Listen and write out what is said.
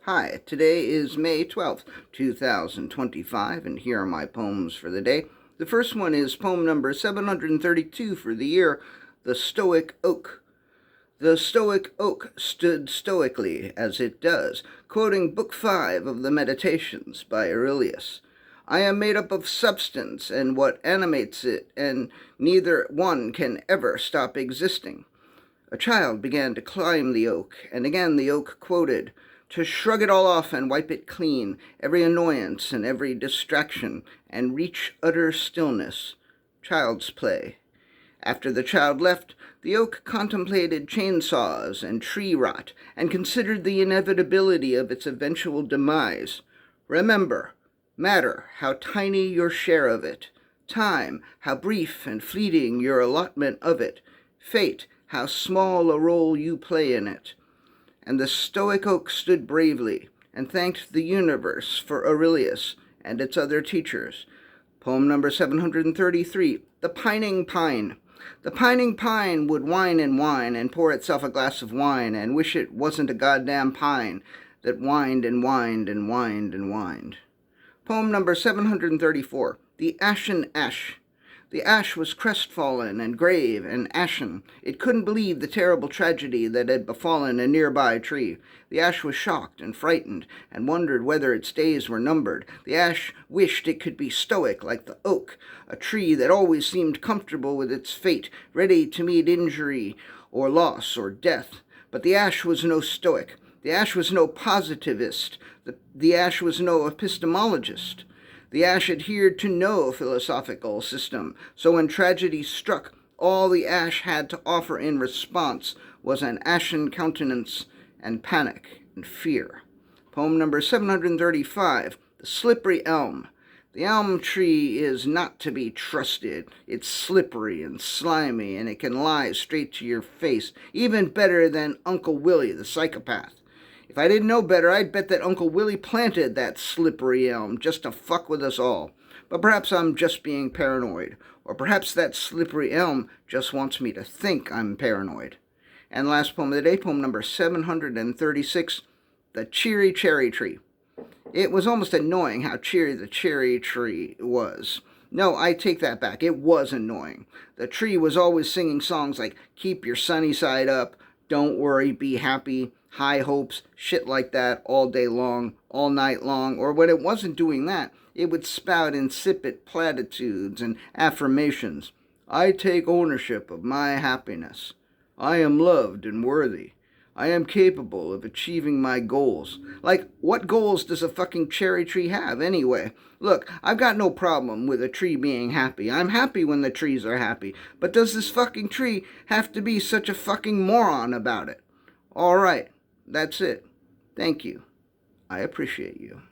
Hi, today is May 12th, 2025, and here are my poems for the day. The first one is poem number 732 for the year, The Stoic Oak. The Stoic Oak stood stoically, as it does, quoting Book 5 of the Meditations by Aurelius. I am made up of substance and what animates it, and neither one can ever stop existing. A child began to climb the oak, and again the oak quoted, to shrug it all off and wipe it clean, every annoyance and every distraction, and reach utter stillness. Child's play. After the child left, the oak contemplated chainsaws and tree rot, and considered the inevitability of its eventual demise. Remember, matter, how tiny your share of it. Time, how brief and fleeting your allotment of it. Fate, how small a role you play in it. And the Stoic Oak stood bravely and thanked the universe for Aurelius and its other teachers. Poem number 733, The Pining Pine. The pining pine would whine and pour itself a glass of wine and wish it wasn't a goddamn pine that whined and whined and whined and whined. Poem number 734, The Ashen Ash. The ash was crestfallen and grave and ashen. It couldn't believe the terrible tragedy that had befallen a nearby tree. The ash was shocked and frightened and wondered whether its days were numbered. The ash wished it could be stoic like the oak, a tree that always seemed comfortable with its fate, ready to meet injury or loss or death. But the ash was no stoic. The ash was no positivist. The ash was no epistemologist. The ash adhered to no philosophical system, so when tragedy struck, all the ash had to offer in response was an ashen countenance and panic and fear. Poem number 735, The Slippery Elm. The elm tree is not to be trusted. It's slippery and slimy, and it can lie straight to your face, even better than Uncle Willie, the psychopath. If I didn't know better, I'd bet that Uncle Willie planted that slippery elm just to fuck with us all. But perhaps I'm just being paranoid. Or perhaps that slippery elm just wants me to think I'm paranoid. And last poem of the day, poem number 736, The Cheery Cherry Tree. It was almost annoying how cheery the cherry tree was. No, I take that back. It was annoying. The tree was always singing songs like Keep Your Sunny Side Up, Don't Worry, Be Happy, High Hopes, shit like that all day long, all night long, or when it wasn't doing that, it would spout insipid platitudes and affirmations. I take ownership of my happiness. I am loved and worthy. I am capable of achieving my goals. Like, what goals does a fucking cherry tree have anyway? Look, I've got no problem with a tree being happy. I'm happy when the trees are happy. But does this fucking tree have to be such a fucking moron about it? All right. That's it. Thank you. I appreciate you.